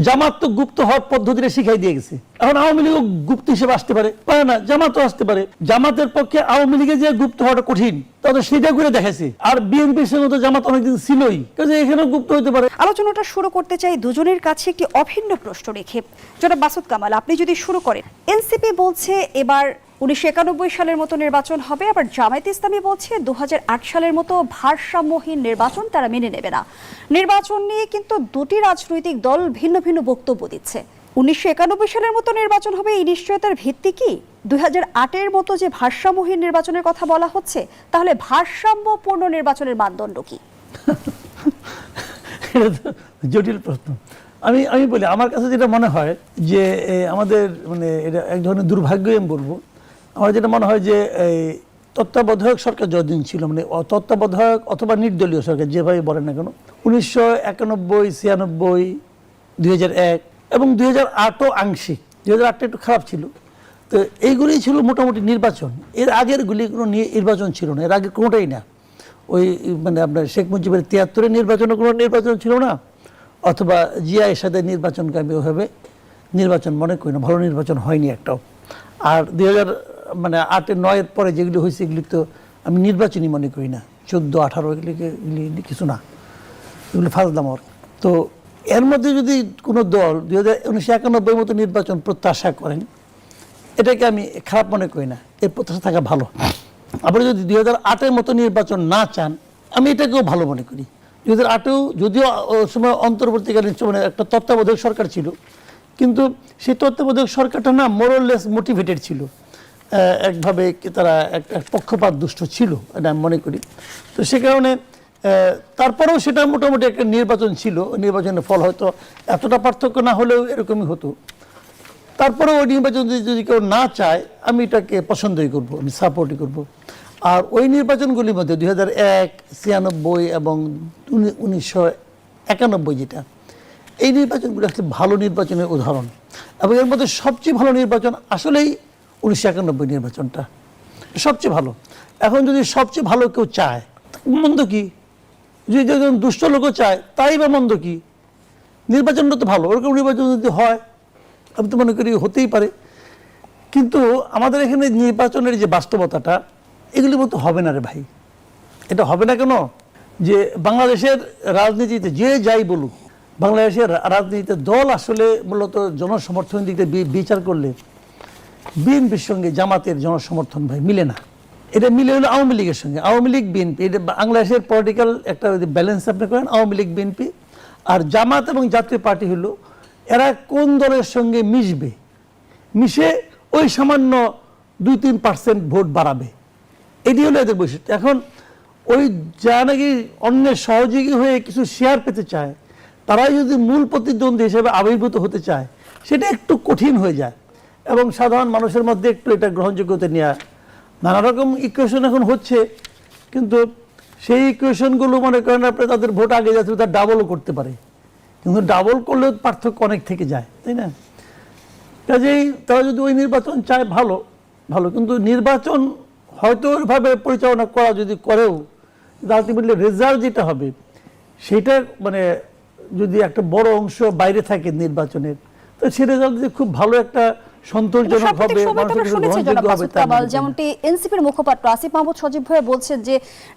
জামাত তো গুপ্ত হওয়ার পদ্ধতিটা শিখাই দিয়ে গেছে, এখন আওয়ামী লীগও গুপ্ত হিসেবে আসতে পারে না, জামাতও আসতে পারে। জামাতের পক্ষে আওয়ামী লীগে যে গুপ্ত হওয়াটা কঠিন, তাদের সেটা করে দেখাইছে। আর বিএনপির সঙ্গে তো জামাত অনেকদিন ছিলই, কাজে এখানেও গুপ্ত হতে পারে। আলোচনাটা শুরু করতে চাই দুজনের কাছে একটি অভিন্ন প্রশ্ন রেখে। জনাব মাসুদ কামাল, আপনি যদি শুরু করেন। এনসিপি বলছে এবার 1991 সালের মতো নির্বাচন হবে, আবার জামায়াতে ইসলামী বলছে 2008 সালের মতো ভারসাম্যহীন নির্বাচন তারা মেনে নেবে না। নির্বাচন নিয়ে কিন্তু দুটি রাজনৈতিক দল ভিন্ন ভিন্ন বক্তব্য দিচ্ছে। 1991 সালের মতো নির্বাচন হবে, এই নিশ্চয়তার ভিত্তি কি? 2008-এর মতো যে ভারসাম্যহীন নির্বাচনের কথা বলা হচ্ছে, তাহলে ভারসাম্যপূর্ণ নির্বাচনের মানদণ্ড কি? জটিল প্রশ্ন। আমি বলি, আমার কাছে যেটা মনে হয় যে আমাদের মানে এটা এক ধরনের দুর্ভাগ্যই আমি বলবো। আমার যেটা মনে হয় যে এই তত্ত্বাবধায়ক সরকার যতদিন ছিল, মানে তত্ত্বাবধায়ক অথবা নির্দলীয় সরকার যেভাবে বলেন না কেন, 1991, 96, 2001 এবং 2008ও আংশিক, 2008টা একটু খারাপ ছিল, তো এইগুলি ছিল মোটামুটি নির্বাচন। এর আগের গুলি কোনো নির্বাচন ছিল না, এর আগে কোনোটাই না। ওই মানে আপনার শেখ মুজিবের 73-এর নির্বাচনে কোনো নির্বাচন ছিল না, অথবা জিয়া এরশাদের নির্বাচনকে আমি ওইভাবে নির্বাচন মনে করি না, ভালো নির্বাচন হয়নি একটাও। আর 2008-এর 9-এর পরে যেগুলি হয়েছে এগুলি তো আমি নির্বাচনই মনে করি না, 14, 18 এগুলি কিছু না, এগুলি ফাজলামর। তো এর মধ্যে যদি কোনো দল 1991 মতো নির্বাচন প্রত্যাশা করেন, এটাকে আমি খারাপ মনে করি না, এর প্রত্যাশা থাকা ভালো। আবার যদি 2008-এর মতো নির্বাচন না চান, আমি এটাকেও ভালো মনে করি। 2008-এও যদিও সময় অন্তর্বর্তীকালীন মানে একটা তত্ত্বাবধায়ক সরকার ছিল, কিন্তু সেই তত্ত্বাবধায়ক সরকারটা না মোরলেস মোটিভেটেড ছিল, একভাবে তারা একটা পক্ষপাত দুষ্ট ছিল, এটা আমি মনে করি। তো সে কারণে তারপরেও সেটা মোটামুটি একটা নির্বাচন ছিল, নির্বাচনের ফল হয়তো এতটা পার্থক্য না হলেও এরকমই হতো। তারপরেও ওই নির্বাচন যদি কেউ না চায়, আমি এটাকে পছন্দই করব, আমি সাপোর্টই করব। আর ওই নির্বাচনগুলির মধ্যে 2001, 96 এবং 1991 যেটা, এই নির্বাচনগুলি আসলে ভালো নির্বাচনের উদাহরণ। এবং এর মধ্যে সবচেয়ে ভালো নির্বাচন আসলেই 1991 নির্বাচনটা সবচেয়ে ভালো। এখন যদি সবচেয়ে ভালো কেউ চায়, মন্দ কি? যদি একজন দুষ্ট লোকও চায়, তাই বা মন্দ কি? নির্বাচনটা তো ভালো, ওরকম নির্বাচন যদি হয় আমি তো মনে করি হতেই পারে। কিন্তু আমাদের এখানে নির্বাচনের যে বাস্তবতাটা, এগুলির মতো হবে না রে ভাই। এটা হবে না কেন? যে বাংলাদেশের রাজনীতিতে যে যাই বলুক, বাংলাদেশের রাজনীতিতে দল আসলে মূলত জনসমর্থন দিক থেকে বিচার করলে বিএনপির সঙ্গে জামাতের জনসমর্থন ভাই মিলে না। এটা মিলে হলো আওয়ামী লীগের সঙ্গে, আওয়ামী লীগ বিএনপি, এটা বাংলাদেশের পলিটিক্যাল একটা ব্যালেন্স আপনি করেন, আওয়ামী লীগ বিএনপি। আর জামাত এবং জাতীয় পার্টি হলো এরা কোন দলের সঙ্গে মিশবে, মিশে ওই সামান্য 2-3% ভোট বাড়াবে, এটি হলো এদের বৈশিষ্ট্য। এখন ওই যা নাকি অন্যের সহযোগী হয়ে কিছু শেয়ার পেতে চায়, তারাই যদি মূল প্রতিদ্বন্দ্বী হিসেবে আবির্ভূত হতে চায়, সেটা একটু কঠিন হয়ে যায়। এবং সাধারণ মানুষের মধ্যে একটু এটা গ্রহণযোগ্যতা নেওয়া, নানা রকম ইকুয়েশন এখন হচ্ছে, কিন্তু সেই ইকুয়েশনগুলো মনে করেন আপনি তাদের ভোট আগে যাচ্ছে, তার ডাবলও করতে পারে, কিন্তু ডাবল করলেও পার্থক্য অনেক থেকে যায়, তাই না? কাজেই তারা যদি ওই নির্বাচন চায়, ভালো ভালো, কিন্তু নির্বাচন হয়তো ওইভাবে পরিচালনা করা যদি করেও আলটিমেটলি রেজাল্ট যেটা হবে, সেটা মানে যদি একটা বড় অংশ বাইরে থাকে নির্বাচনের, তো সেই রেজাল্ট যে খুব ভালো একটা সন্তোষজনক হবে, যেমনটি এনসিপির মুখপাত্র আসিফ মাহমুদ সজীব ভাই বলছেন যে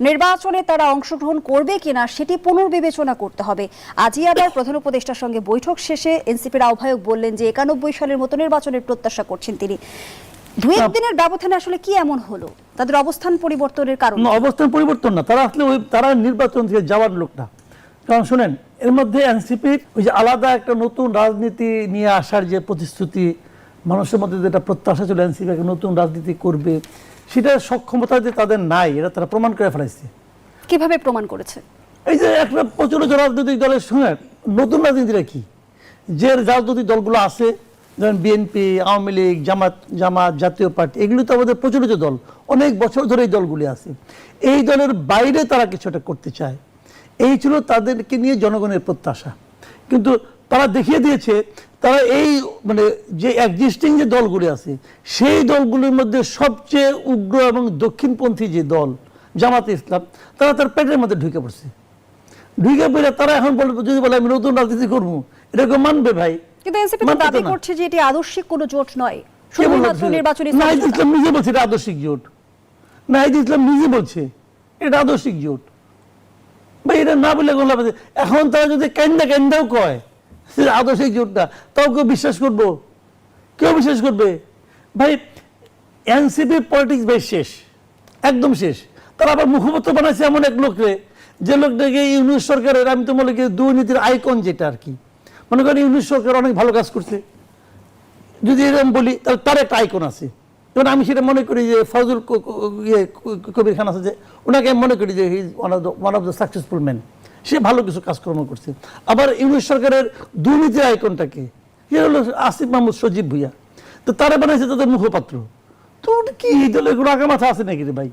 নির্বাচনে তারা অংশগ্রহণ করবে কিনা সেটি পুনর্বিবেচনা করতে হবে। আজই আবার প্রধান উপদেষ্টার সঙ্গে বৈঠক শেষে এনসিপির আহ্বায়ক বললেন যে 91 সালের মতো নির্বাচনের প্রত্যাশা করছেন তিনি। 2-1 দিনের ব্যবধানে আসলে কি এমন হলো? তাদের অবস্থান পরিবর্তনের কারণ? অবস্থান পরিবর্তন না, তারা আসলে তারা নির্বাচন থেকে যাওয়ার লোক না। কারণ শুনেন, এর মধ্যে এনসিপির ওই যে আলাদা একটা নতুন রাজনীতি নিয়ে আসার যে প্রতিশ্রুতি, মানুষের মধ্যে যেটা প্রত্যাশা ছিল এনসিপি একটা নতুন রাজনীতি করবে, সেটা সক্ষমতা যে তাদের নাই, এটা তারা প্রমাণ করে ফেলাইছে। কিভাবে প্রমাণ করেছে? এই যে একটা প্রচলিত রাজনৈতিক দলের সঙ্গে নতুন রাজনীতিটা কি, যে রাজনৈতিক দলগুলো আছে, যেমন বিএনপি, আওয়ামী লীগ, জামাত, জাতীয় পার্টি, এগুলো তো আমাদের প্রচলিত দল, অনেক বছর ধরে এই দলগুলি আছে। এই দলের বাইরে তারা কিছু একটা করতে চায়, এই ছিল তাদেরকে নিয়ে জনগণের প্রত্যাশা। কিন্তু তারা দেখিয়ে দিয়েছে তারা এই মানে যে এক্সিস্টিং যে দলগুলি আছে, সেই দলগুলির মধ্যে সবচেয়ে উগ্র এবং দক্ষিণপন্থী যে দল জামাতে ইসলাম, তারা তার পেটের মধ্যে ঢুকে পড়ছে। ঢুকে পড়ে তারা এখন যদি বলে আমি নতুন রাজনীতি করবো, এটা কেউ মানবে ভাই? কিন্তু এনসিপি তো মানতে তো দাবি না। করছে যে এটি আদর্শিক কোনো জোট নয়, কে বলল শুধুমাত্র সেটা? নির্বাচনী নাহিদ সমঝোতা। ইসলাম নিজে বলছে এটা আদর্শিক জোট। নাহিদ ইসলাম নিজে বলছে এটা আদর্শিক জোট। ভাই এটা না বলে কোনো লাভ আছে? এখন তারা যদি কেন্দাও কয় যে আদর্শিক জোটটা, তাও কেউ বিশ্বাস করবো? কেউ বিশ্বাস করবে? ভাই এনসিপি পলিটিক্স ভাই শেষ, একদম শেষ। তারা আবার মুখপাত্র বানাইছে এমন এক লোকরে, যে লোকটাকে ইউনিট সরকারের, আমি তো মনে করি দুর্নীতির আইকন যেটা আর কি, মনে করেন ইউনিট সরকার অনেক ভালো কাজ করছে, যদি এরকম বলি তাহলে তার একটা আইকন আছে। যেমন আমি সেটা মনে করি যে ফজল কবির খান আছে, যে ওনাকে আমি মনে করি যে he is one of the successful man, সে ভালো কিছু কাজকর্ম করছে। আবার ইউনিট সরকারের দুর্নীতির আইকনটাকে সে হলো আসিফ মাহমুদ সজীব ভুইয়া, তো তারা বানাইছে তাদের মুখপাত্র। তো ওটা কি এই দলের কোনো আগা মাথা আছে নাকি রে ভাই?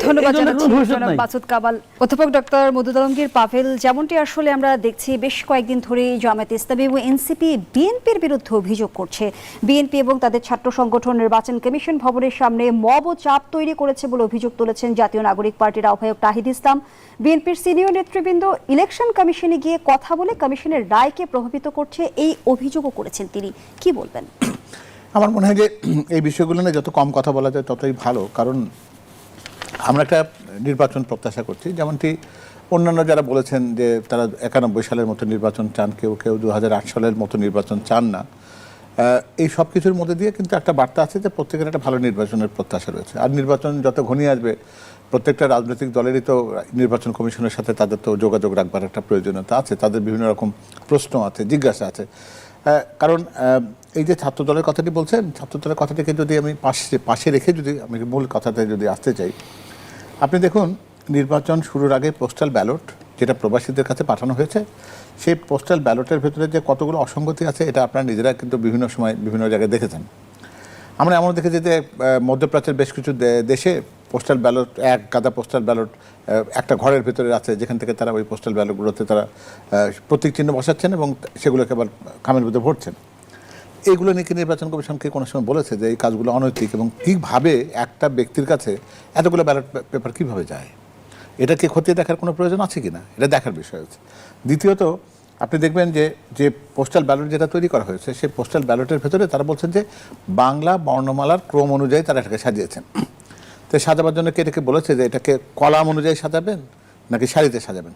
ধন্যবাদ এই দলের জানাচ্ছি কোনো ভবিষ্যৎ জনাব নাই। মাসুদ কামাল। অধ্যাপক ডক্টর মওদুদ আলমগীর পাভেল, যেমনটি আসলে আমরা দেখছি বেশ কয়েকদিন ধরে জামায়াতে ইসলামী এবং এনসিপি বিএনপির বিরুদ্ধে অভিযোগ করছে, বিএনপি এবং তাদের ছাত্র সংগঠন নির্বাচন কমিশন ভবনের সামনে মব ও চাপ তৈরি করেছে বলে অভিযোগ তুলেছেন জাতীয় নাগরিক পার্টির আহ্বায়ক তাহিদ ইসলাম। বিএনপির সিনিয়র নেতৃবৃন্দ ইলেকশন কমিশনে গিয়ে কথা বলে কমিশনের রায়কে প্রভাবিত করছে, এই অভিযোগও করেছেন তিনি। কি বলবেন? আমার মনে হয় যে এই বিষয়গুলো নিয়ে যত কম কথা বলা যায় ততই ভালো, কারণ আমরা একটা নির্বাচন প্রত্যাশা করছি। যেমনটি অন্যান্য যারা বলেছেন যে তারা 91 সালের মতো নির্বাচন চান, কেউ কেউ 2008 সালের মতো নির্বাচন চান না, এই সব কিছুর মধ্যে দিয়ে কিন্তু একটা বার্তা আছে যে প্রত্যেকের একটা ভালো নির্বাচনের প্রত্যাশা রয়েছে। আর নির্বাচন যত ঘনিয়ে আসবে, প্রত্যেকটা রাজনৈতিক দলেরই তো নির্বাচন কমিশনের সাথে তাদের তো যোগাযোগ রাখবার একটা প্রয়োজনীয়তা আছে, তাদের বিভিন্ন রকম প্রশ্ন আছে, জিজ্ঞাসা আছে। কারণ এই যে ছাত্র দলের কথাটি বলছেন, ছাত্র দলের কথাটিকে যদি আমি পাশে রেখে যদি আমি মূল কথাতে যদি আসতে চাই, আপনি দেখুন নির্বাচন শুরুর আগে পোস্টাল ব্যালট যেটা প্রবাসীদের কাছে পাঠানো হয়েছে, সেই পোস্টাল ব্যালটের ভেতরে যে কতগুলো অসঙ্গতি আছে এটা আপনারা নিজেরা কিন্তু বিভিন্ন সময় বিভিন্ন জায়গায় দেখেছেন। আমরা এমন দেখেছি যে মধ্যপ্রাচ্যের বেশ কিছু দেশে পোস্টাল ব্যালট, এক গাদা পোস্টাল ব্যালট একটা ঘরের ভেতরে আছে, যেখান থেকে তারা ওই পোস্টাল ব্যালটগুলোতে তারা প্রতীক চিহ্ন বসাচ্ছেন এবং সেগুলোকে আবার খামের ভিতরে ভরছেন। এইগুলো নিয়ে কি নির্বাচন কমিশনকে কোনো সময় বলেছে যে এই কাজগুলো অনৈতিক, এবং কীভাবে একটা ব্যক্তির কাছে এতগুলো ব্যালট পেপার কীভাবে যায়, এটাকে খতিয়ে দেখার কোনো প্রয়োজন আছে কি না, এটা দেখার বিষয় আছে। দ্বিতীয়ত আপনি দেখবেন যে যে পোস্টাল ব্যালট যেটা তৈরি করা হয়েছে, সেই পোস্টাল ব্যালটের ভেতরে তারা বলছেন যে বাংলা বর্ণমালার ক্রম অনুযায়ী তারা এটাকে সাজিয়েছেন। তো সাজাবার জন্য কি এটাকে বলেছে যে এটাকে কলাম অনুযায়ী সাজাবেন নাকি সারিতে সাজাবেন?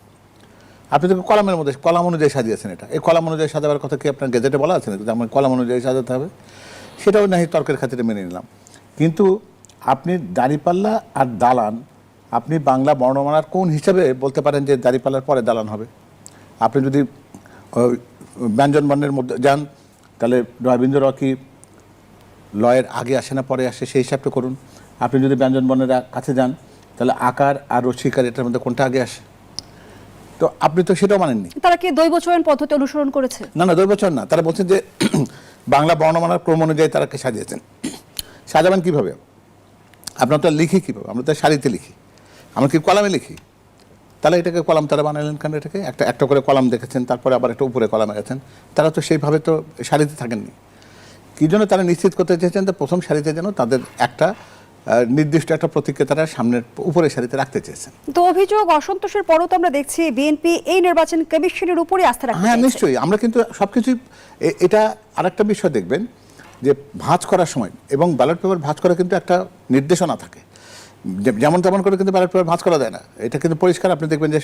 আপনি তো কলামের মধ্যে কলাম অনুযায়ী সাজিয়েছেন, এটা এই কলাম অনুযায়ী সাজাবার কথা কি আপনার গেজেটে বলা আছে নাকি আমার কলাম অনুযায়ী সাজাতে হবে? সেটাও নাহি তর্কের খাতিরে মেনে নিলাম। কিন্তু আপনি দাঁড়িপাল্লা আর দালান, আপনি বাংলা বর্ণমালার কোন হিসাবে বলতে পারেন যে দাঁড়িপাল্লার পরে দালান হবে? আপনি যদি ব্যঞ্জন বর্ণের মধ্যে যান, তাহলে রবীন্দ্র র কি লয়ের আগে আসে না পরে আসে, সেই হিসাবটা করুন। আপনি যদি ব্যঞ্জন বর্ণের কাছে যান, তাহলে আকার আর রসিকার এটার মধ্যে কোনটা আগে আসে? তো আপনি তো সেটাও মানেননি। তারা কি দৈব চয়ন পদ্ধতি অনুসরণ করেছে? না না, দৈবচন না। তারা বলছেন যে বাংলা বর্ণমালার ক্রম অনুযায়ী তারাকে সাজিয়েছেন। সাজাবেন কীভাবে? আপনার তো লিখি কীভাবে? আমরা তো সারিতে লিখি, আমরা কি কলামে লিখি? তাহলে এটাকে কলাম তারা বানালেন কেন? এটাকে একটা একটা করে কলাম দেখেছেন, তারপরে আবার একটা উপরে কলামে গেছেন। তারা তো সেইভাবে তো সারিতে থাকেননি। কী জন্য তারা নিশ্চিত করতে চেয়েছেন যে প্রথম সারিতে যেন তাদের একটা নির্দিষ্ট একটা প্রতীককে তারা সামনের উপরের সারিতে রাখতে চেয়েছেন। তো অভিযোগ অসন্তোষের পরও তো আমরা দেখছি বিএনপি এই নির্বাচন কমিশনের উপরে আস্থা রাখছে। হ্যাঁ নিশ্চয়ই, আমরা কিন্তু সবকিছু এটা আরেকটা বিষয় দেখবেন যে ভাঁজ করার সময় এবং ব্যালট পেপার ভাঁজ করা কিন্তু একটা নির্দেশনা থাকে, যেমন তেমন করে কিন্তু ব্যালট পেপার ভাঁজ করা যায় না। এটা কিন্তু পরিষ্কার। আপনি দেখবেন যে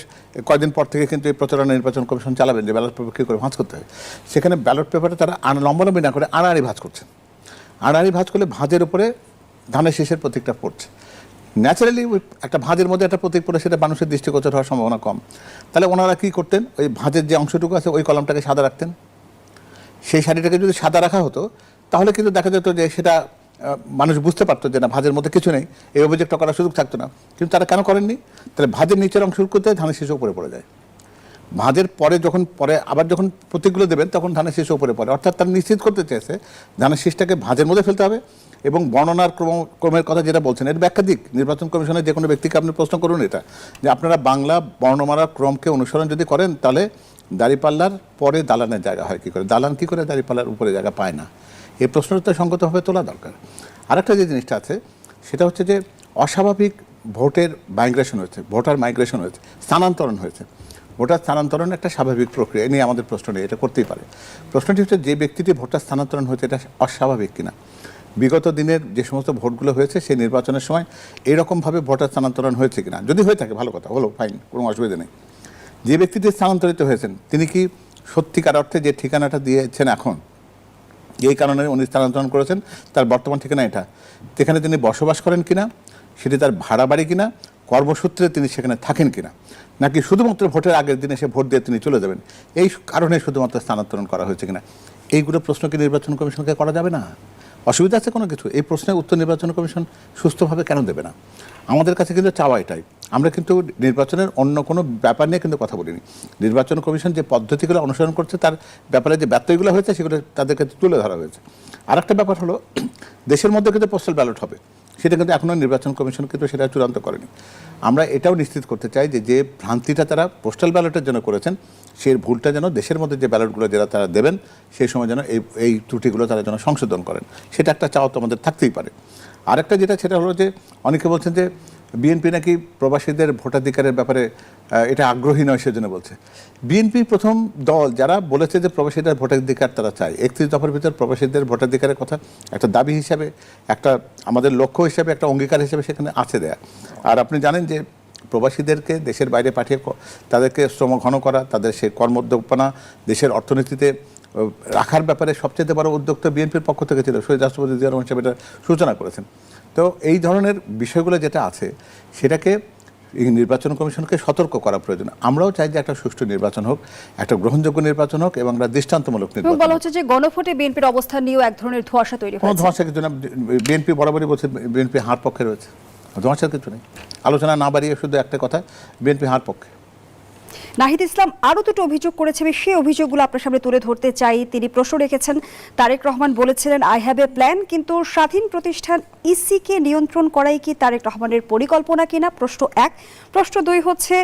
কয়েকদিন পর থেকে কিন্তু এই প্রচারণা নির্বাচন কমিশন চালাবেন যে ব্যালট পেপার কী করে ভাঁজ করতে হয়। সেখানে ব্যালট পেপারটা তারা লম্বালম্বি না করে আড়াআড়ি ভাঁজ করছেন। আড়াআড়ি ভাঁজ করলে ভাঁজের উপরে ধানের শীষের প্রতীকটা পড়ছে। ন্যাচারালি ওই একটা ভাঁজের মধ্যে একটা প্রতীক পড়ে, সেটা মানুষের দৃষ্টিগোচর হওয়ার সম্ভাবনা কম। তাহলে ওনারা কী করতেন? ওই ভাঁজের যে অংশটুকু আছে ওই কলমটাকে সাদা রাখতেন। সেই শাড়িটাকে যদি সাদা রাখা হতো তাহলে কিন্তু দেখা যেত যে সেটা মানুষ বুঝতে পারতো যে না ভাঁজের মধ্যে কিছু নেই, এই অভিযোগটা করার সুযোগ থাকতো না। কিন্তু তারা কেন করেননি? তাহলে ভাঁজের নিচের অংশটুকুতে ধানের শীষ উপরে পড়ে যায়। ভাঁজের পরে আবার যখন প্রতীকগুলো দেবেন তখন ধানের শীষ উপরে পড়ে। অর্থাৎ তারা নিশ্চিত করতে চেয়েছে ধানের শীষটাকে ভাঁজের মধ্যে ফেলতে হবে। এবং বর্ণনার ক্রমের কথা যেটা বলছেন, এর ব্যাখ্যা দিক নির্বাচন কমিশনের যে কোনো ব্যক্তিকে আপনি প্রশ্ন করুন এটা, যে আপনারা বাংলা বর্ণমালার ক্রমকে অনুসরণ যদি করেন তাহলে দাঁড়িপাল্লার পরে দালানের জায়গা হয় কী করে, দালান কী করে দাঁড়িপাল্লার উপরে জায়গা পায় না? এই প্রশ্নটা সঙ্গতভাবে তোলা দরকার। আরেকটা যে জিনিসটা আছে সেটা হচ্ছে যে অস্বাভাবিক ভোটের মাইগ্রেশন হয়েছে, ভোটার মাইগ্রেশন হয়েছে, স্থানান্তরণ হয়েছে। ভোটার স্থানান্তরণ একটা স্বাভাবিক প্রক্রিয়া, এ নিয়ে আমাদের প্রশ্ন নেই, এটা করতেই পারে। প্রশ্নটি হচ্ছে যে ব্যক্তিটি ভোটার স্থানান্তরণ হয়েছে এটা অস্বাভাবিক কিনা। বিগত দিনের যে সমস্ত ভোটগুলো হয়েছে সেই নির্বাচনের সময় এইরকমভাবে ভোটার স্থানান্তরণ হয়েছে কিনা, যদি হয়ে থাকে ভালো কথা, হলো ফাইন, কোনো অসুবিধা নেই। যে ব্যক্তিটি স্থানান্তরিত হয়েছেন তিনি কি সত্যিকার অর্থে যে ঠিকানাটা দিয়েছেন এখন, এই কারণে উনি স্থানান্তরণ করেছেন, তার বর্তমান ঠিকানা এটা, সেখানে তিনি বসবাস করেন কিনা, সেটি তার ভাড়া বাড়ি কিনা, কর্মসূত্রে তিনি সেখানে থাকেন কিনা, নাকি শুধুমাত্র ভোটের আগের দিনে সে ভোট দিয়ে তিনি চলে যাবেন, এই কারণে শুধুমাত্র স্থানান্তরণ করা হয়েছে কিনা, এইগুলো প্রশ্ন কি নির্বাচন কমিশনকে করা যাবে না? অসুবিধা আছে কোনো কিছু? এই প্রশ্নের উত্তর নির্বাচন কমিশন সুস্থভাবে কেন দেবে না? আমাদের কাছে কিন্তু চাওয়া এটাই। আমরা কিন্তু নির্বাচনের অন্য কোনো ব্যাপার নিয়ে কিন্তু কথা বলিনি। নির্বাচন কমিশন যে পদ্ধতিগুলো অনুসরণ করছে তার ব্যাপারে যে ব্যত্যয়গুলো হয়েছে সেগুলো তাদের কাছে তুলে ধরা হয়েছে। আর একটা ব্যাপার হলো, দেশের মধ্যে কিন্তু পোস্টাল ব্যালট হবে, সেটা কিন্তু এখনও নির্বাচন কমিশন কিন্তু সেটা চূড়ান্ত করেনি। আমরা এটাও নিশ্চিত করতে চাই যে যে ভ্রান্তিটা তারা পোস্টাল ব্যালটের জন্য করেছেন সেই ভুলটা যেন দেশের মধ্যে যে ব্যালটগুলো যারা তারা দেবেন সেই সময় যেন এই ত্রুটিগুলো তারা যেন সংশোধন করেন, সেটা একটা চাওয়া তো আমাদের থাকতেই পারে। আরেকটা যেটা সেটা হলো যে অনেকে বলছেন যে বিএনপি নাকি প্রবাসীদের ভোটাধিকারের ব্যাপারে এটা আগ্রহী নয়, সেজন্য বলছে। বিএনপি প্রথম দল যারা বলেছে যে প্রবাসীদের ভোটাধিকার তারা চায়। 31 দফার ভিতর প্রবাসীদের ভোটাধিকারের কথা একটা দাবি হিসাবে, একটা আমাদের লক্ষ্য হিসাবে, একটা অঙ্গীকার হিসাবে সেখানে আছে দেয়া। আর আপনি জানেন যে প্রবাসীদেরকে দেশের বাইরে পাঠিয়ে তাদেরকে শ্রম ঘন করা, তাদের সেই কর্মোদ্যোগপনা দেশের অর্থনীতিতে রাখার ব্যাপারে সবচেয়ে বড় উদ্যোগ তো বিএনপির পক্ষ থেকে ছিল। শহীদ রাষ্ট্রপতি জিয়া রহমান সাহেব এটা সূচনা করেছেন। তো এই ধরনের বিষয়গুলো যেটা আছে সেটাকে নির্বাচন কমিশনকে সতর্ক করা প্রয়োজন। আমরাও চাই যে একটা সুষ্ঠু নির্বাচন হোক, একটা গ্রহণযোগ্য নির্বাচন হোক এবং একটা দৃষ্টান্তমূলক নির্বাচন। বলা হচ্ছে যে গণভোটে বিএনপির অবস্থান নিয়েও এক ধরনের ধোঁয়াশা তৈরি কোনো হয়েছে। ধোঁয়াশা কিছু না, বিএনপি বরাবরই বলছে বিএনপি হার পক্ষে রয়েছে, ধোঁয়াশার কিছু নেই। আলোচনা না বাড়িয়ে শুধু একটা কথা, বিএনপি হার পক্ষে। নাহিদ ইসলাম আরও দুটো অভিযোগ করেছে, আমি সেই অভিযোগগুলো আপনার সামনে তুলে ধরতে চাই। তিনি প্রশ্ন রেখেছেন, তারেক রহমান বলেছিলেন আই হ্যাভ এ প্ল্যান, কিন্তু স্বাধীন প্রতিষ্ঠান ইসিকে নিয়ন্ত্রণ করাই কি তারেক রহমানের পরিকল্পনা কিনা? প্রশ্ন 1। প্রশ্ন 2 হচ্ছে,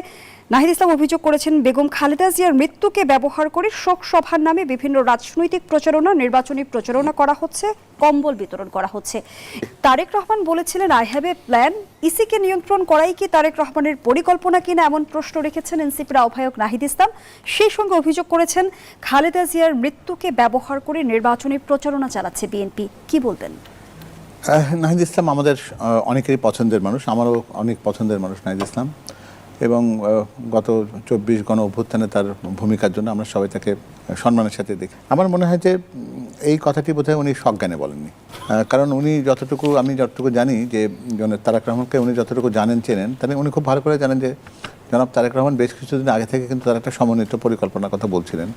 নাহিদ ইসলাম অভিযোগ করেছেন বেগম খালেদা জিয়ার মৃত্যুকে ব্যবহার করে শোক সভার নামে বিভিন্ন রাজনৈতিক প্রচারণা, নির্বাচনী প্রচারণা করা হচ্ছে, কম্বল বিতরণ করা হচ্ছে। তারেক রহমান বলেছিলেন আই হ্যাভ এ প্ল্যান, ইসিকে নিয়ন্ত্রণ করাই কি তারেক রহমানের পরিকল্পনা কিনা, এমন প্রশ্ন রেখেছেন এনসিপির আহ্বায়ক নাহিদ ইসলাম। সেই সঙ্গে অভিযোগ করেছেন খালেদা জিয়ার মৃত্যুকে ব্যবহার করে নির্বাচনী প্রচারণা চালাচ্ছে বিএনপি। কি বলবেন? নাহিদ ইসলাম আমাদের অনেকেরই পছন্দের মানুষ, আমারও অনেক পছন্দের মানুষ নাহিদ ইসলাম, এবং গত 24 গণ অভ্যুত্থানে তার ভূমিকার জন্য আমরা সবাই তাকে সম্মানের সাথে দেখি। আমার মনে হয় যে এই কথাটি বোধহয় উনি সজ্ঞানে বলেননি, কারণ উনি আমি যতটুকু জানি যে তারেক রহমানকে উনি যতটুকু জানেন চেনেন, তাহলে উনি খুব ভালো করে জানেন যে জনাব তারেক রহমান বেশ কিছুদিন আগে থেকে কিন্তু তার একটা সমন্বিত পরিকল্পনার কথা বলছিলেন।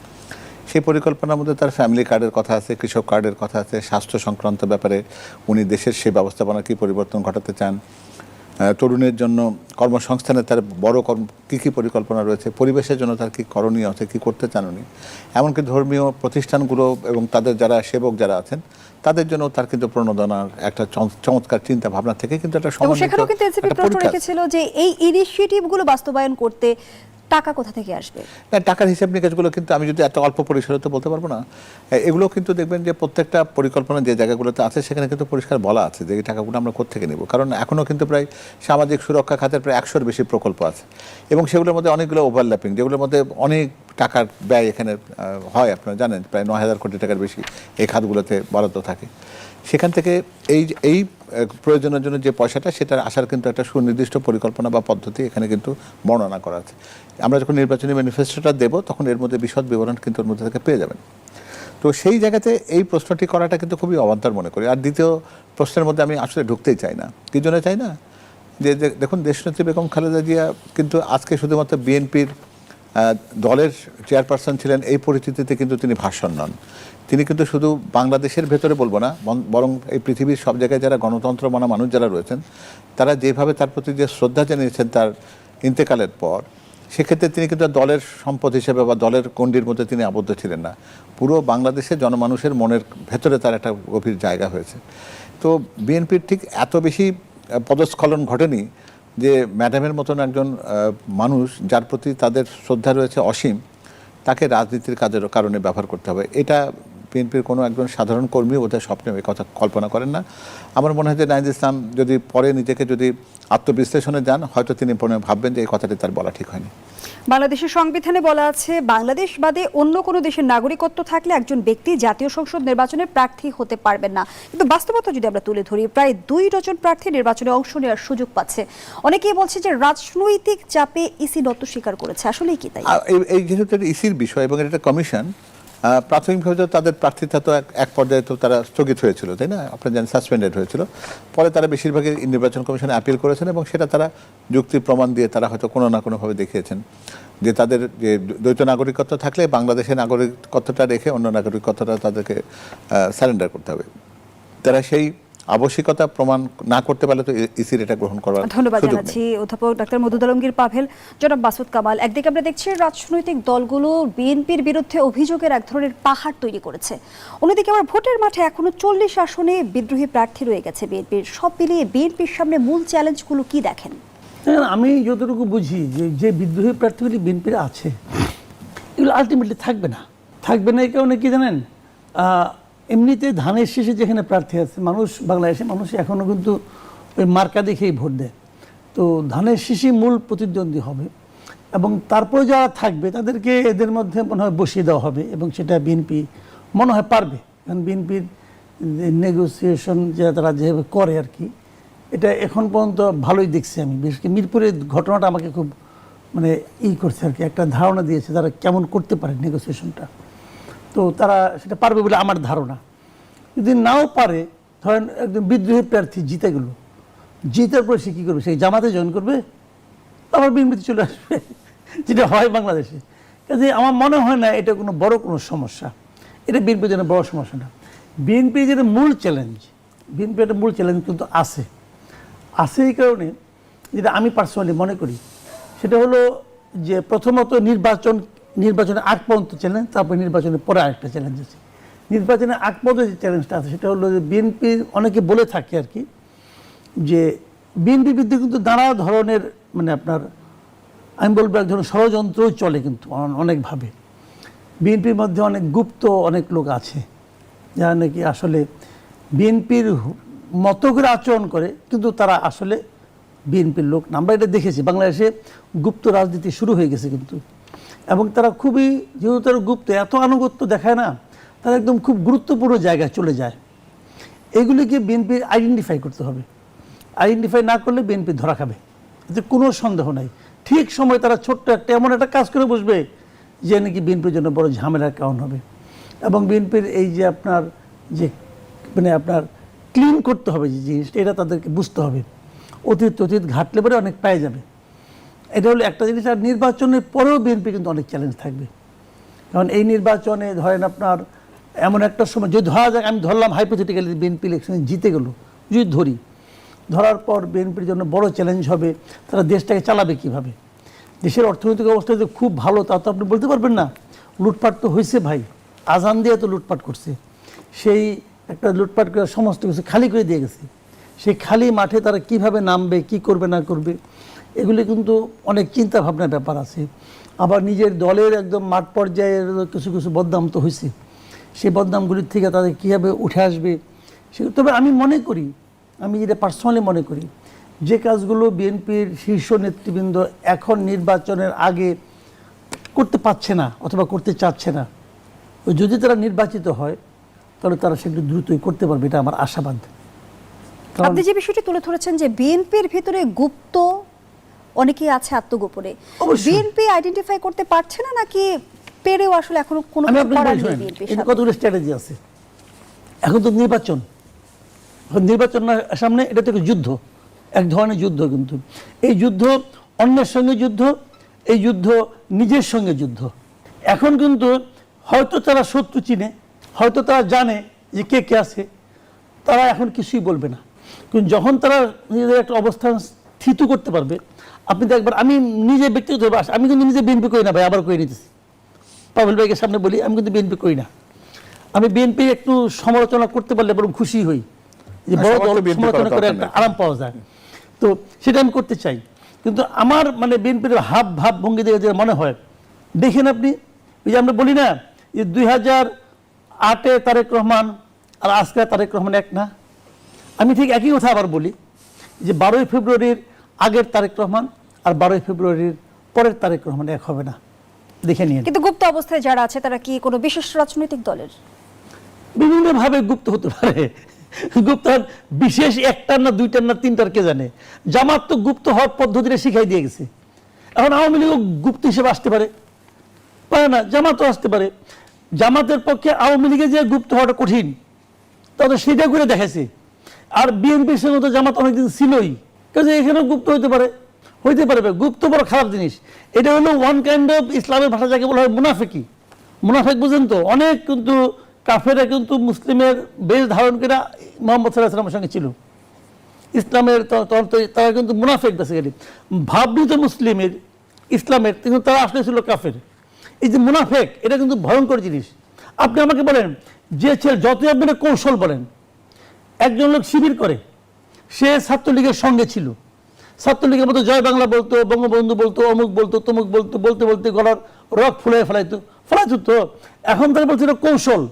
সেই পরিকল্পনার মধ্যে তার ফ্যামিলি কার্ডের কথা আছে, কৃষক কার্ডের কথা আছে, স্বাস্থ্য সংক্রান্ত ব্যাপারে উনি দেশের সেই ব্যবস্থাপনা কী পরিবর্তন ঘটাতে চান, তরুণের জন্য কর্মসংস্থানে তার বড় কী পরিকল্পনা রয়েছে, পরিবেশের জন্য তার কী করণীয় আছে, কী করতে চান উনি, এমনকি ধর্মীয় প্রতিষ্ঠানগুলো এবং তাদের যারা সেবক যারা আছেন তাদের জন্য তার কিন্তু প্রণোদনার একটা চমৎকার চিন্তা ভাবনা থেকে কিন্তু একটা সমন্বিত সেখানেও কিন্তু এনসিপি প্রশ্ন রেখেছিল যে এই ইনিশিয়েটিভগুলো বাস্তবায়ন করতে টাকা কোথা থেকে আসবে? না, টাকার হিসাব নিকাশগুলো কিন্তু আমি যদি এত অল্প পরিসরে তো বলতে পারবো না। এগুলো কিন্তু দেখবেন যে প্রত্যেকটা পরিকল্পনা যে জায়গাগুলোতে আছে সেখানে কিন্তু পরিষ্কার বলা আছে যে এই টাকাগুলো আমরা কোত্থেকে নেব। কারণ এখনও কিন্তু প্রায় সামাজিক সুরক্ষা খাতের প্রায় 100-র বেশি প্রকল্প আছে এবং সেগুলোর মধ্যে অনেকগুলো ওভারল্যাপিং, যেগুলোর মধ্যে অনেক টাকার ব্যয় এখানে হয়। আপনারা জানেন প্রায় 9,000 কোটি টাকার বেশি এই খাতগুলোতে বরাদ্দ থাকে। সেখান থেকে এই প্রয়োজনের জন্য যে পয়সাটা সেটা আসার কিন্তু একটা সুনির্দিষ্ট পরিকল্পনা বা পদ্ধতি এখানে কিন্তু বর্ণনা করা আছে। আমরা যখন নির্বাচনী ম্যানিফেস্টোটা দেব তখন এর মধ্যে বিশদ বিবরণ কিন্তু ওর মধ্যে থেকে পেয়ে যাবেন। তো সেই জায়গাতে এই প্রশ্নটি করাটা কিন্তু খুবই অবান্তর মনে করি। আর দ্বিতীয় প্রশ্নের মধ্যে আমি আসলে ঢুকতেই চাই না। কী জন্য চাই না? যে দেখুন, দেশনেত্রী বেগম খালেদা জিয়া কিন্তু আজকে শুধুমাত্র বিএনপির দলের চেয়ারপারসন ছিলেন এই পরিস্থিতিতে কিন্তু তিনি ভাষণ নন। তিনি কিন্তু শুধু বাংলাদেশের ভেতরে বলবো না, বরং এই পৃথিবীর সব জায়গায় যারা গণতন্ত্র মানা মানুষ যারা রয়েছেন তারা যেভাবে তার প্রতি যে শ্রদ্ধা জানিয়েছেন তার ইন্তেকালের পর, সেক্ষেত্রে তিনি কিন্তু দলের সম্পদ হিসেবে বা দলের গণ্ডির মধ্যে তিনি আবদ্ধ ছিলেন না। পুরো বাংলাদেশের জনমানুষের মনের ভেতরে তার একটা গভীর জায়গা হয়েছে। তো বিএনপির ঠিক এত বেশি পদস্খলন ঘটেনি যে ম্যাডামের মতন একজন মানুষ যার প্রতি তাদের শ্রদ্ধা রয়েছে অসীম, তাকে রাজনীতির কাজের কারণে ব্যবহার করতে হবে। এটা বিএনপির কোনো একজন সাধারণ কর্মী বোধহয় স্বপ্নে এই কথা কল্পনা করেন না। আমার মনে হয় যে নাহিদ ইসলাম যদি পরে নিজেকে যদি আত্মবিশ্লেষণে যান, হয়তো তিনি ভাববেন যে এই কথাটি তার বলা ঠিক হয়নি। বাংলাদেশের সংবিধানে বলা আছে বাংলাদেশ বাদে অন্য কোনো দেশের নাগরিকত্ব থাকলে একজন ব্যক্তি জাতীয় সংসদ নির্বাচনে প্রার্থী হতে পারবেন না, কিন্তু বাস্তবতা যদি আমরা তুলে ধরি প্রায় 2 ডজন প্রার্থী নির্বাচনে অংশ নেওয়ার সুযোগ পাচ্ছে। অনেকেই বলছে যে রাজনৈতিক চাপে ইসি নত স্বীকার করেছে, আসলেই কি তাই? এই যেহেতু এটা ইসির বিষয় এবং এটা কমিশন, প্রাথমিকভাবে তো তাদের প্রার্থিতা তো এক পর্যায়ে তো তারা স্থগিত হয়েছিল, তাই না? আপনারা জানেন সাসপেন্ডেড হয়েছিল। পরে তারা বেশিরভাগই নির্বাচন কমিশনে আপিল করেছেন এবং সেটা তারা যুক্তি প্রমাণ দিয়ে তারা হয়তো কোনো না কোনোভাবে দেখিয়েছেন যে তাদের যে দ্বৈত নাগরিকত্ব থাকলে বাংলাদেশের নাগরিকত্বটা রেখে অন্য নাগরিকত্বটা তাদেরকে সারেন্ডার করতে হবে। তারা সেই আবশ্যিকতা প্রমাণ না করতে পারলে তো ইসির এটা গ্রহণ করার ধন্যবাদ সুযোগ নেই। জানাচ্ছি অধ্যাপক ডাক্তার মওদুদ আলমগীর পাভেল। জনাব মাসুদ কামাল, একদিকে আমরা দেখছি রাজনৈতিক দলগুলো বিএনপির বিরুদ্ধে অভিযোগের এক ধরনের পাহাড় তৈরি করেছে, অন্যদিকে আবার ভোটের মাঠে এখনো 40 আসনে বিদ্রোহী প্রার্থী রয়ে গেছে বিএনপির। সব মিলিয়ে বিএনপির সামনে মূল চ্যালেঞ্জগুলো কি দেখেন? আমি যতটুকু বুঝি যে বিদ্রোহী প্রার্থীগুলি বিএনপির আছে এগুলো আলটিমেটলি থাকবে না। এই কারণে কি জানেন, এমনিতে ধানের শেষে যেখানে প্রার্থী আছে বাংলাদেশের মানুষ এখনও কিন্তু ওই মার্কা দেখেই ভোট দেয়। তো ধানের শীষই মূল প্রতিদ্বন্দ্বী হবে এবং তারপরে যারা থাকবে তাদেরকে এদের মধ্যে মনে হয় বসিয়ে দেওয়া হবে এবং সেটা বিএনপি মনে হয় পারবে। কারণ বিএনপির নেগোসিয়েশন যারা তারা যেভাবে করে আর কি, এটা এখন পর্যন্ত ভালোই দেখছি আমি। বিশেষ করে মিরপুরের ঘটনাটা আমাকে খুব করছে আর কি, একটা ধারণা দিয়েছে তারা কেমন করতে পারে নেগোসিয়েশনটা। তো তারা সেটা পারবে বলে আমার ধারণা। যদি নাও পারে, ধরেন একজন বিদ্রোহী প্রার্থী জিতে গেল, জিতার পরে সে কী করবে? সেই জামাতে জয়েন করবে, আবার বিএনপিতে চলে আসবে, যেটা হয় বাংলাদেশে। কাজে আমার মনে হয় না এটা কোনো বড় কোনো সমস্যা, এটা বিএনপির জন্য বড় সমস্যা না। বিএনপির যেটা মূল চ্যালেঞ্জ, বিএনপির একটা মূল চ্যালেঞ্জ কিন্তু আছে এই কারণে যেটা আমি পার্সোনালি মনে করি সেটা হলো যে প্রথমত নির্বাচনের আগ পর্যন্ত চ্যালেঞ্জ, তারপর নির্বাচনের পরে আরেকটা চ্যালেঞ্জ আছে। নির্বাচনের আগ পর্যন্ত যে চ্যালেঞ্জটা আছে সেটা হলো যে বিএনপি অনেকে বলে থাকে আর কি যে বিএনপির বিরুদ্ধে কিন্তু নানা ধরনের আমি বলবো এক ধরনের ষড়যন্ত্রও চলে কিন্তু অনেকভাবে। বিএনপির মধ্যে অনেক গুপ্ত অনেক লোক আছে যারা নাকি আসলে বিএনপির মতো করে আচরণ করে কিন্তু তারা আসলে বিএনপির লোক না। আমরা এটা দেখেছি বাংলাদেশে গুপ্ত রাজনীতি শুরু হয়ে গেছে কিন্তু, এবং তারা খুবই, যেহেতু তারা গুপ্ত, এত আনুগত্য দেখায় না, তারা একদম খুব গুরুত্বপূর্ণ জায়গায় চলে যায়। এগুলিকে বিএনপির আইডেন্টিফাই করতে হবে। আইডেন্টিফাই না করলে বিএনপি ধরা খাবে, এতে কোনো সন্দেহ নাই। ঠিক সময় তারা ছোট্ট এমন একটা কাজ করে বসবে যে নাকি বিএনপির জন্য বড় ঝামেলার কারণ হবে। এবং বিএনপির এই যে আপনার ক্লিন করতে হবে যে জিনিসটা, এটা তাদেরকে বুঝতে হবে। অতীত ঘাটলে পরে অনেক পায়ে যাবে, এটা হলো একটা জিনিস। আর নির্বাচনের পরেও বিএনপি কিন্তু অনেক চ্যালেঞ্জ থাকবে, কারণ এই নির্বাচনে ধরেন আপনার এমন একটা সময় যদি ধরা যাক, আমি ধরলাম হাইপোথেটিক্যালি বিএনপি ইলেকশনে জিতে গেল, যদি ধরার পর বিএনপির জন্য বড় চ্যালেঞ্জ হবে তারা দেশটাকে চালাবে কিভাবে। দেশের অর্থনৈতিক অবস্থা যদি খুব ভালো তা তো আপনি বলতে পারবেন না। লুটপাট তো হয়েছে ভাই, আজান দিয়ে তো লুটপাট করছে, সেই একটা লুটপাট করে সমস্ত কিছু খালি করে দিয়ে গেছে। সেই খালি মাঠে তারা কিভাবে নামবে, কি করবে না করবে, এগুলি কিন্তু অনেক চিন্তা ভাবনার ব্যাপার আছে। আবার নিজের দলের একদম মাঠ পর্যায়ের কিছু বদনাম তো হয়েছে, সেই বদনামগুলির থেকে তাদের কীভাবে উঠে আসবে তবে আমি যেটা পার্সোনালি মনে করি যে কাজগুলো বিএনপির শীর্ষ নেতৃবৃন্দ এখন নির্বাচনের আগে করতে পারছে না অথবা করতে চাচ্ছে না, যদি তারা নির্বাচিত হয় তাহলে তারা সেগুলো দ্রুতই করতে পারবে, এটা আমার আশাবাদ। আপনি যে বিষয়টি তুলে ধরেছেন যে বিএনপির ভিতরে গুপ্ত অনেকেই আছে আত্মগোপনে, বিএনপি আইডেন্টিফাই করতে পারছে না নাকি পেরেও আসলে এখনো কোনো কিছু করার নেই বিএনপির সামনে? কতগুলো স্ট্র্যাটেজি আছে। এখন তো নির্বাচন সামনে, এটা তো যুদ্ধ, এক ধরনের যুদ্ধ। কিন্তু এই যুদ্ধ অন্যের সঙ্গে যুদ্ধ, এই যুদ্ধ নিজের সঙ্গে যুদ্ধ। এখন কিন্তু হয়তো তারা শত্রু চিনে, হয়তো তারা জানে যে কে আছে, তারা এখন কিছুই বলবে না। কিন্তু যখন তারা নিজেদের একটা অবস্থান স্থিত করতে পারবে, আপনি দেখবেন, আমি নিজে ব্যক্তিগত আমি কিন্তু নিজে বিএনপি করি না ভাই, আবার করে নিতেছি, পাভেল ভাইকে সামনে বলি, আমি কিন্তু বিএনপি করি না। আমি বিএনপি একটু সমালোচনা করতে পারলে বরং খুশি হই, যে বড় দল সমালোচনা করে একটা আরাম পাওয়া যায়, তো সেটা আমি করতে চাই। কিন্তু আমার বিএনপির ভাব ভঙ্গি দেখে যে মনে হয়, দেখেন আপনি ওই যে আমরা বলি না যে 2008-এ তারেক রহমান আর আজকে তারেক রহমান এক না, আমি ঠিক একই কথা আবার বলি যে 12ই ফেব্রুয়ারির আগের তারেক রহমান আর 12ই ফেব্রুয়ারির পরের তারেক রহমান এক হবে না, দেখে নিন। কিন্তু গুপ্ত অবস্থায় যারা আছে তারা কি কোনো বিশেষ রাজনৈতিক দলের? বিভিন্ন ভাবে গুপ্ত হতে পারে, গুপ্ত বিশেষ একটার না দুইটার না তিনটার কে জানে। জামাত তো গুপ্ত হওয়ার পদ্ধতিটা শিখাই দিয়ে গেছে, এখন আওয়ামী লীগও গুপ্ত হিসেবে আসতে পারে, পারে না, জামাতও আসতে পারে। জামাতের পক্ষে আওয়ামী লীগে যে গুপ্ত হওয়াটা কঠিন, তাদের সেটা করে দেখাইছে। আর বিএনপির সঙ্গে তো জামাত অনেকদিন ছিলই, কাজে এখানেও গুপ্ত হইতে পারে, হইতে পারবে। গুপ্ত বড় খারাপ জিনিস, এটা হলো ওয়ান কাইন্ড অফ, ইসলামের ভাষা যাকে বলা হয় মুনাফিকি। মুনাফিক বুঝেন তো, অনেক কিন্তু কাফেরা কিন্তু মুসলিমের বেশ ধারণ করে মোহাম্মদ সাল্লাল্লাহু আলাইহি ওয়াসাল্লামের সঙ্গে ছিল, ইসলামের তারা কিন্তু মুনাফিক বেসিক্যালি, ভাবৃত মুসলিমের ইসলামের, কিন্তু তারা আসলে ছিল কাফের। এই যে মুনাফিক, এটা কিন্তু ভয়ঙ্কর জিনিস। আপনি আমাকে বলেন, যে ছেলে যতই আপনি কৌশল বলেন, একজন লোক শিবির করে, সে ছাত্রলীগের সঙ্গে ছিল, ছাত্রলীগের মতো জয় বাংলা বলতো, বঙ্গবন্ধু বলতো, অমুক বলতো, তমুক বলতো, বলতে বলতে গলার রক ফুলে ফেলাইতো, তো এখন তারা বলছে এটা কৌশল।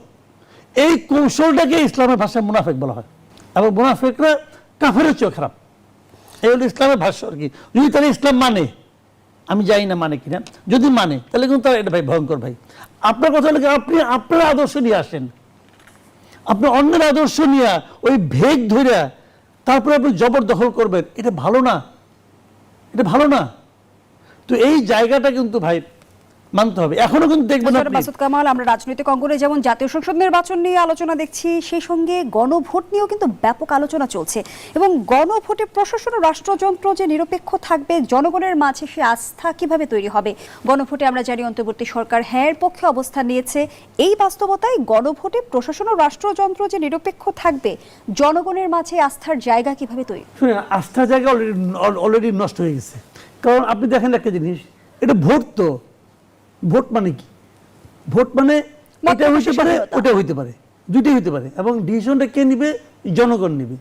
এই কৌশলটাকে ইসলামের ভাষায় মুনাফিক বলা হয়, এবং মুনাফিকরা কাফেরের চেয়েও খারাপ। এই হলো ইসলামের ভাষ্য আর কি। যদি তারা ইসলাম মানে, আমি জানি না মানে কিনা, যদি মানে তাহলে কিন্তু তারা এটা ভাই ভয়ঙ্কর ভাই। আপনার কথা হলো আপনি আপনার আদর্শ নিয়ে আসেন, আপনি অন্যের আদর্শ নিয়ে ওই ভেগ ধরে তারপরে আপনি জবরদখল করবেন, এটা ভালো না, এটা ভালো না। তো এই জায়গাটা কিন্তু ভাই মানতে হবে। এখনো কিন্তু দেখবেন আপনি মাসুদ কামাল, আমরা রাজনৈতিক অঙ্গনে যেমন জাতীয় সংসদ নির্বাচন নিয়ে আলোচনা দেখছি, সেই সঙ্গে গণভোট নিয়েও কিন্তু ব্যাপক আলোচনা চলছে, এবং গণভোটে প্রশাসন ও রাষ্ট্রযন্ত্র যে নিরপেক্ষ থাকবে, জনগণের মাঝে সে আস্থা কিভাবে তৈরি হবে? গণভোটে আমরা জানি অন্তর্বর্তী সরকার হ্যাঁ এর পক্ষে অবস্থান নিয়েছে। এই বাস্তবতায় গণভোটে প্রশাসন ও রাষ্ট্রযন্ত্র যে নিরপেক্ষ থাকবে, জনগণের মাঝে আস্থার জায়গা কিভাবে তৈরি? শুনেন, আস্থার জায়গা অলরেডি নষ্ট হয়ে গেছে। কারণ আপনি দেখেন একটা জিনিস, এটা ভোট, তো ভোট মানে কি? ভোট মানে এটা হইতে পারে, ওটা হইতে পারে, দুইটাই হইতে পারে, এবং ডিসিশনটা কে নিবে? জনগণ নিবে।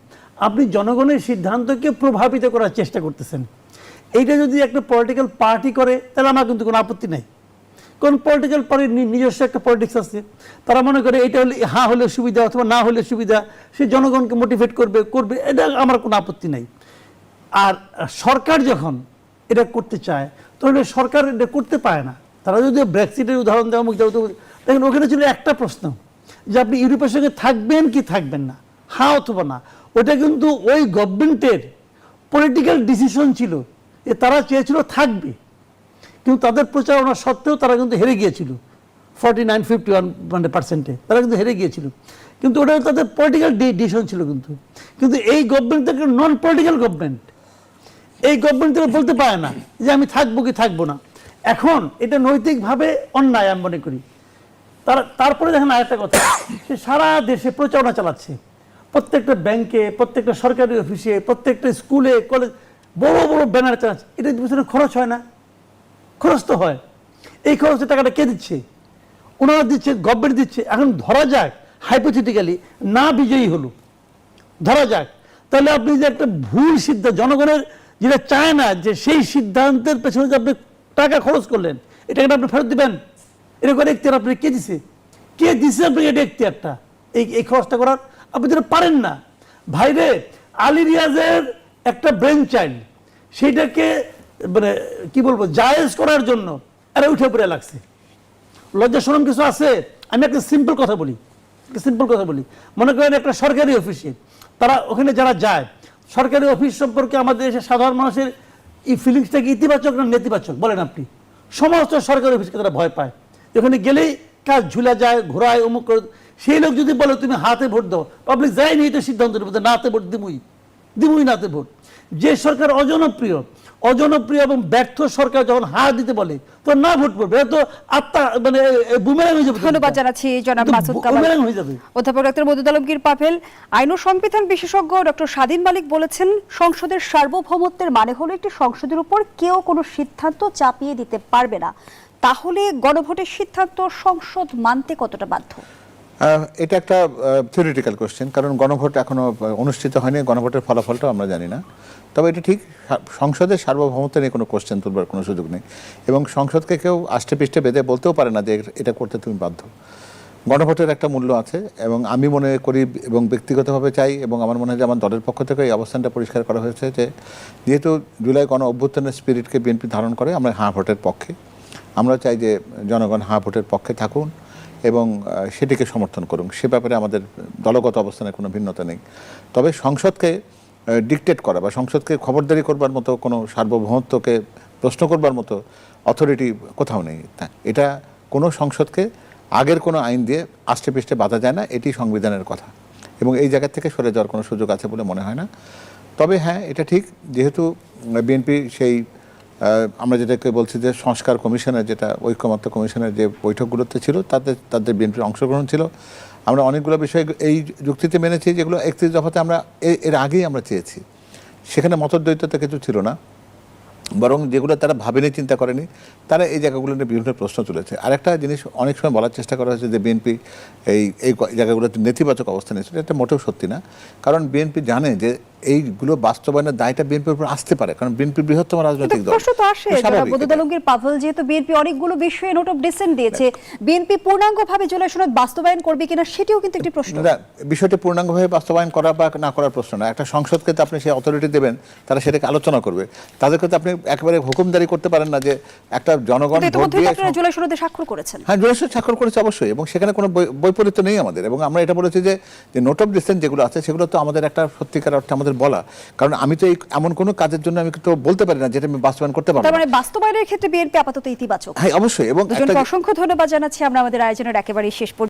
আপনি জনগণের সিদ্ধান্তকে প্রভাবিত করার চেষ্টা করতেছেন। এইটা যদি একটা পলিটিক্যাল পার্টি করে তাহলে আমার কিন্তু কোনো আপত্তি নাই, কারণ পলিটিক্যাল পার্টির নিজস্ব একটা পলিটিক্স আছে। তারা মনে করে এটা হলে হ্যাঁ হলে সুবিধা অথবা না হলে সুবিধা, সে জনগণকে মোটিভেট করবে, এটা আমার কোনো আপত্তি নাই। আর সরকার যখন এটা করতে চায়, তখন সরকার এটা করতে পারে না। তারা যদি ব্রেক্সিটের উদাহরণ দেওয়া, দেখেন ওখানে ছিল একটা প্রশ্ন, যে আপনি ইউরোপের সঙ্গে থাকবেন কি থাকবেন না, হ্যাঁ অথবা না। ওটা কিন্তু ওই গভর্নমেন্টের পলিটিক্যাল ডিসিশন ছিল, তারা চেয়েছিল থাকবে, কিন্তু তাদের প্রচারণা সত্ত্বেও তারা কিন্তু হেরে গিয়েছিল 49-51% তারা কিন্তু হেরে গিয়েছিল। কিন্তু ওটা তাদের পলিটিক্যাল ডিসিশন ছিল। কিন্তু এই গভর্নমেন্ট থেকে নন পলিটিক্যাল গভর্নমেন্ট, এই গভর্নমেন্ট থেকে বলতে পারে না যে আমি থাকবো কি থাকবো না। এখন এটা নৈতিকভাবে অন্যায় আমি মনে করি। তারপরে দেখেন আরেকটা কথা, সে সারা দেশে প্রচারণা চালাচ্ছে, প্রত্যেকটা ব্যাংকে, প্রত্যেকটা সরকারি অফিসে, প্রত্যেকটা স্কুলে, কলেজ, বড় বড় ব্যানার চালাচ্ছে। এটা পিছনে খরচ হয় না? খরচ তো হয়। এই খরচের টাকাটা কে দিচ্ছে? ওনারা দিচ্ছে, গভর্নমেন্ট দিচ্ছে। এখন ধরা যাক হাইপোথেটিক্যালি না বিজয়ী হলো, ধরা যাক, তাহলে আপনি যে একটা ভুল সিদ্ধান্ত, জনগণের যেটা চায় না, যে সেই সিদ্ধান্তের পেছনে যে আপনি টাকা খরচ করলেন, এটাকে আপনি ফেরত দিবেন? এটা করে এখতিয়ার আপনি কে দিছে? কে দিছে আপনি এটা এখতিয়ারটা, এই খরচটা করার? আপনি যেটা পারেন না। ভাইরে, আলী রিয়াজের একটা ব্রেন চাইল্ড, সেইটাকে মানে কি বলবো, জায়েজ করার জন্য আরে উঠে পড়ে লাগছে। লজ্জা শরম কিছু আছে? আমি একটা সিম্পল কথা বলি, মনে করেন একটা সরকারি অফিসে, তারা ওখানে যারা যায়, সরকারি অফিস সম্পর্কে আমাদের দেশের সাধারণ মানুষের এই ফিলিংসটা কি ইতিবাচক না নেতিবাচক বলেন আপনি? সমস্ত সরকারি অফিসকে তারা ভয় পায়, ওখানে গেলেই কাজ ঝুলা যায়, ঘোরায়, অমুক করে। সেই লোক যদি বলে তুমি হাতে ভোট দাও, পাবলিক যায়নি, এটা সিদ্ধান্ত নেবে না হাতে ভোট দিবই না হাতে ভোট। যে সরকার অজনপ্রিয় এবং ব্যর্থ সরকার যখন হার দিতে বলে, তো না ভোট পড়বে, তো আত্মা মানে বুমেরাং হয়ে যাবে। ধন্যবাদ জানাচ্ছি জনাব মাসুদ কামাল। হয়ে যাবে। অধ্যাপক ডক্টর মওদুদ আলমগীর পাভেল, আইন ও সংবিধান বিশেষজ্ঞ ডক্টর স্বাধীন মালিক বলেছেন, সংসদের সার্বভৌমত্বের মানে হলো একটি সংসদের উপর কেউ কোনো সিদ্ধান্ত চাপিয়ে দিতে পারবে না। তাহলে গণভোটের সিদ্ধান্ত সংসদ মানতে কতটা বাধ্য? এটা একটা থিওরিটিক্যাল কোশ্চেন, কারণ গণভোট এখনো অনুষ্ঠিত হয়নি, গণভোটের ফলাফলটাও আমরা জানি না। তবে এটা ঠিক, সংসদের সার্বভৌমত্ব নিয়ে কোনো কোশ্চেন তুলবার কোনো সুযোগ নেই, এবং সংসদকে কেউ আষ্টে পৃষ্ঠে বেঁধে বলতেও পারে না যে এটা করতে তুমি বাধ্য। গণভোটের একটা মূল্য আছে এবং আমি মনে করি এবং ব্যক্তিগতভাবে চাই এবং আমার মনে হয় যে আমার দলের পক্ষ থেকে এই অবস্থানটা পরিষ্কার করা হয়েছে যে যেহেতু জুলাই গণ অভ্যুত্থানের স্পিরিটকে বিএনপি ধারণ করে আমরা হ্যাঁ ভোটের পক্ষে, আমরা চাই যে জনগণ হ্যাঁ ভোটের পক্ষে থাকুন এবং সেটিকে সমর্থন করুন। সে ব্যাপারে আমাদের দলগত অবস্থানের কোনো ভিন্নতা নেই। তবে সংসদকে ডিকটেট করা বা সংসদকে খবরদারি করবার মতো কোনো সার্বভৌমত্বকে প্রশ্ন করবার মতো অথরিটি কোথাও নেই। এটা কোনো সংসদকে আগের কোনো আইন দিয়ে আষ্টে পৃষ্ঠে বাধা যায় না, এটি সংবিধানের কথা এবং এই জায়গা থেকে সরে যাওয়ার কোনো সুযোগ আছে বলে মনে হয় না। তবে হ্যাঁ, এটা ঠিক, যেহেতু বিএনপি সেই আমরা যেটাকে বলছি যে সংস্কার কমিশনের, যেটা ঐকমত্য কমিশনের যে বৈঠকগুলোতে ছিল তাদের বিএনপির অংশগ্রহণ ছিল। আমরা অনেকগুলো বিষয় এই যুক্তিতে মেনেছি যেগুলো 31 দফাতে আমরা এর আগেই আমরা চেয়েছি। সেখানে মতদ্বৈততা কিছু ছিল না, বরং যেগুলো তারা ভাবেনি, চিন্তা করেনি, তারা এই জায়গাগুলো নিয়ে বিভিন্ন প্রশ্ন তুলেছে। আরেকটা জিনিস অনেক সময় বলার চেষ্টা করা হয়েছে যে বিএনপি এই জায়গাগুলোতে নেতিবাচক অবস্থান নিয়েছে, এটা মোটেও সত্যি না। কারণ বিএনপি জানে যে এইগুলো বাস্তবায়নের দায়টা বিএনপির উপর আসতে পারে, কারণ বিএনপি বৃহত্তম রাজনৈতিক দল। প্রশ্ন তো আসে বদরুল আলমগীর পাভেল, যেহেতু বিএনপি অনেকগুলো বিষয়ে নোট অফ ডিসেন্ট দিয়েছে, বিএনপি পূর্ণাঙ্গভাবে জুলাই সনদ বাস্তবায়ন করবে কিনা সেটিও কিন্তু একটি প্রশ্ন। বিষয়টি পূর্ণাঙ্গভাবে বাস্তবায়ন করা বা না করার প্রশ্ন না। একটা সংসদকে তো আপনি সেই অথরিটি দেবেন, তারা সেটাকে আলোচনা করবে। তাদেরকে তো আপনি একেবারে হুকুমদারি করতে পারেন না যে একটা জনগণ ভোট দিয়ে। আপনারা জুলাই সনদে স্বাক্ষর করেছেন? হ্যাঁ, জুলাই সনদ স্বাক্ষর করেছে অবশ্যই, এবং সেখানে কোনো বৈপরীত্য নেই আমাদের। এবং আমরা এটা বলেছি যে নোট অফ ডিসেন্ট যেগুলো আছে সেগুলো তো আমাদের একটা সত্যিকার অর্থে আমাদের বলা, কারণ আমি তো এমন কোনো কাজের জন্য আমি তো বলতে পারি না যেটা আমি বাস্তবায়ন করতে পারবো। তার মানে বাস্তবায়নের ক্ষেত্রে বিএনপি আপাতত ইতিবাচক। হ্যাঁ, অবশ্যই। এবং অসংখ্য ধন্যবাদ জানাচ্ছি আমরা আমাদের আয়োজনের একেবারে শেষ পর্যন্ত।